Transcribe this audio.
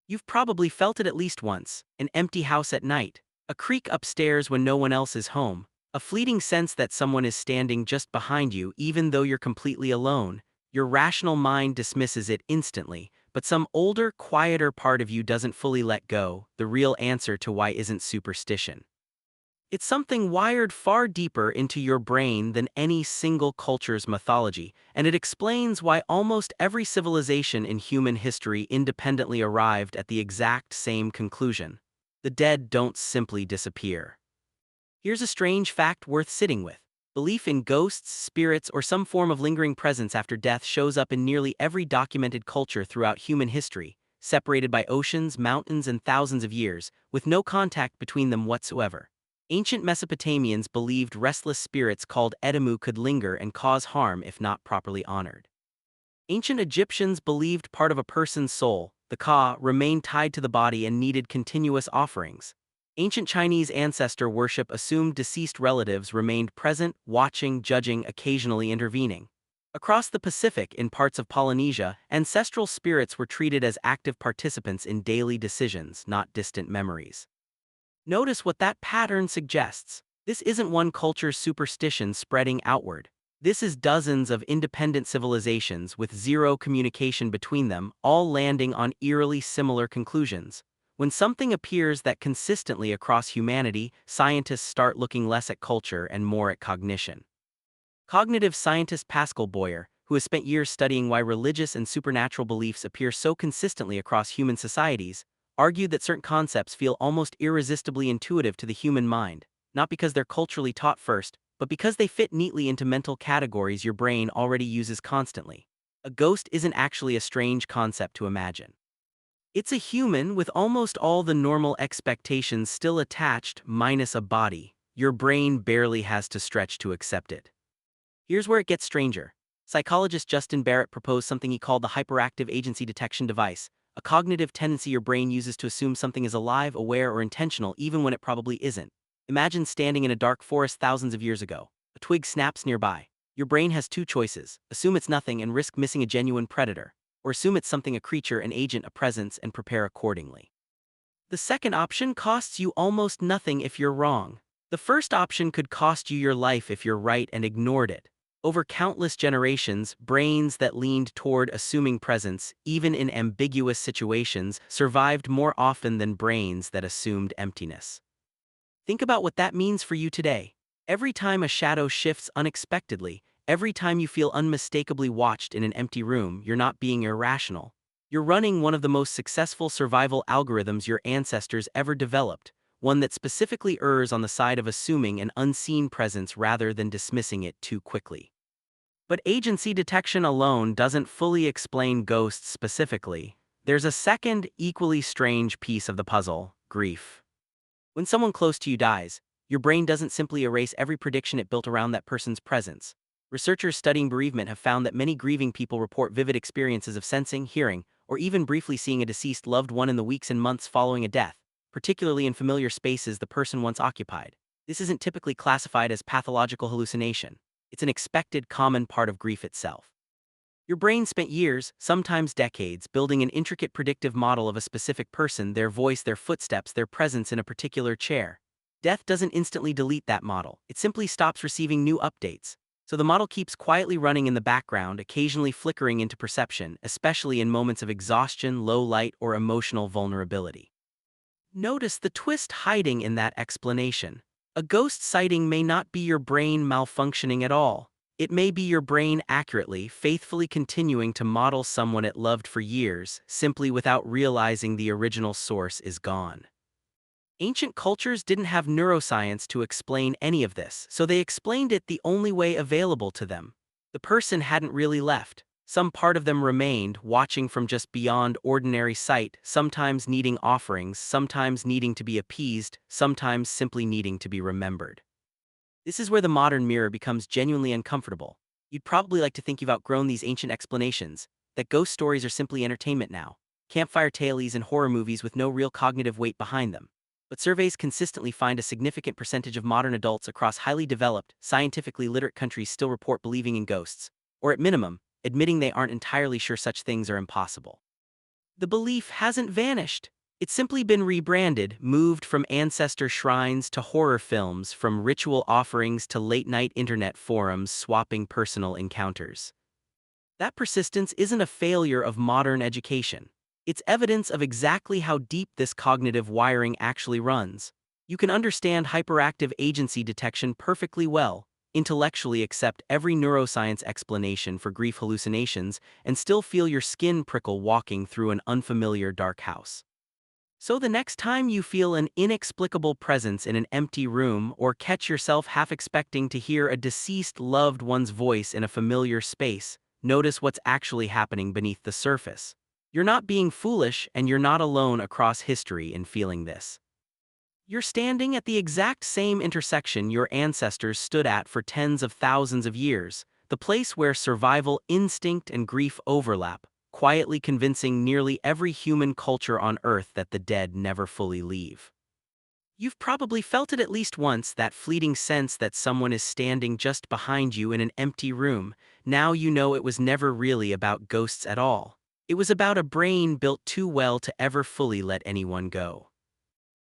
You've probably felt it at least once: an empty house at night, a creak upstairs when no one else is home, a fleeting sense that someone is standing just behind you even though you're completely alone. Your rational mind dismisses it instantly, but some older, quieter part of you doesn't fully let go. The real answer to why isn't superstition. It's something wired far deeper into your brain than any single culture's mythology, and it explains why almost every civilization in human history independently arrived at the exact same conclusion: the dead don't simply disappear. Here's a strange fact worth sitting with. Belief in ghosts, spirits, or some form of lingering presence after death shows up in nearly every documented culture throughout human history, separated by oceans, mountains, and thousands of years, with no contact between them whatsoever. Ancient Mesopotamians believed restless spirits called Edimu could linger and cause harm if not properly honored. Ancient Egyptians believed part of a person's soul, the ka, remained tied to the body and needed continuous offerings. Ancient Chinese ancestor worship assumed deceased relatives remained present, watching, judging, occasionally intervening. Across the Pacific, in parts of Polynesia, ancestral spirits were treated as active participants in daily decisions, not distant memories. Notice what that pattern suggests. This isn't one culture's superstition spreading outward. This is dozens of independent civilizations with zero communication between them, all landing on eerily similar conclusions. When something appears that consistently across humanity, scientists start looking less at culture and more at cognition. Cognitive scientist Pascal Boyer, who has spent years studying why religious and supernatural beliefs appear so consistently across human societies, argued that certain concepts feel almost irresistibly intuitive to the human mind, not because they're culturally taught first, but because they fit neatly into mental categories your brain already uses constantly. A ghost isn't actually a strange concept to imagine. It's a human with almost all the normal expectations still attached, minus a body. Your brain barely has to stretch to accept it. Here's where it gets stranger. Psychologist Justin Barrett proposed something he called the hyperactive agency detection device, a cognitive tendency your brain uses to assume something is alive, aware, or intentional even when it probably isn't. Imagine standing in a dark forest thousands of years ago. A twig snaps nearby. Your brain has two choices: assume it's nothing and risk missing a genuine predator, or assume it's something, a creature, an agent, a presence, and prepare accordingly. The second option costs you almost nothing if you're wrong. The first option could cost you your life if you're right and ignored it. Over countless generations, brains that leaned toward assuming presence, even in ambiguous situations, survived more often than brains that assumed emptiness. Think about what that means for you today. Every time a shadow shifts unexpectedly, every time you feel unmistakably watched in an empty room, you're not being irrational. You're running one of the most successful survival algorithms your ancestors ever developed, one that specifically errs on the side of assuming an unseen presence rather than dismissing it too quickly. But agency detection alone doesn't fully explain ghosts specifically. There's a second, equally strange piece of the puzzle: grief. When someone close to you dies, your brain doesn't simply erase every prediction it built around that person's presence. Researchers studying bereavement have found that many grieving people report vivid experiences of sensing, hearing, or even briefly seeing a deceased loved one in the weeks and months following a death, particularly in familiar spaces the person once occupied. This isn't typically classified as pathological hallucination. It's an expected, common part of grief itself. Your brain spent years, sometimes decades, building an intricate predictive model of a specific person, their voice, their footsteps, their presence in a particular chair. Death doesn't instantly delete that model. It simply stops receiving new updates. So the model keeps quietly running in the background, occasionally flickering into perception, especially in moments of exhaustion, low light, or emotional vulnerability. Notice the twist hiding in that explanation. A ghost sighting may not be your brain malfunctioning at all. It may be your brain accurately, faithfully continuing to model someone it loved for years, simply without realizing the original source is gone. Ancient cultures didn't have neuroscience to explain any of this, so they explained it the only way available to them. The person hadn't really left. Some part of them remained, watching from just beyond ordinary sight, sometimes needing offerings, sometimes needing to be appeased, sometimes simply needing to be remembered. This is where the modern mirror becomes genuinely uncomfortable. You'd probably like to think you've outgrown these ancient explanations, that ghost stories are simply entertainment now, campfire tales and horror movies with no real cognitive weight behind them. But surveys consistently find a significant percentage of modern adults across highly developed, scientifically literate countries still report believing in ghosts, or at minimum, admitting they aren't entirely sure such things are impossible. The belief hasn't vanished. It's simply been rebranded, moved from ancestor shrines to horror films, from ritual offerings to late-night internet forums swapping personal encounters. That persistence isn't a failure of modern education. It's evidence of exactly how deep this cognitive wiring actually runs. You can understand hyperactive agency detection perfectly well, intellectually accept every neuroscience explanation for grief hallucinations, and still feel your skin prickle walking through an unfamiliar dark house. So the next time you feel an inexplicable presence in an empty room or catch yourself half expecting to hear a deceased loved one's voice in a familiar space, notice what's actually happening beneath the surface. You're not being foolish, and you're not alone across history in feeling this. You're standing at the exact same intersection your ancestors stood at for tens of thousands of years, the place where survival instinct and grief overlap, quietly convincing nearly every human culture on Earth that the dead never fully leave. You've probably felt it at least once, that fleeting sense that someone is standing just behind you in an empty room. Now you know it was never really about ghosts at all. It was about a brain built too well to ever fully let anyone go.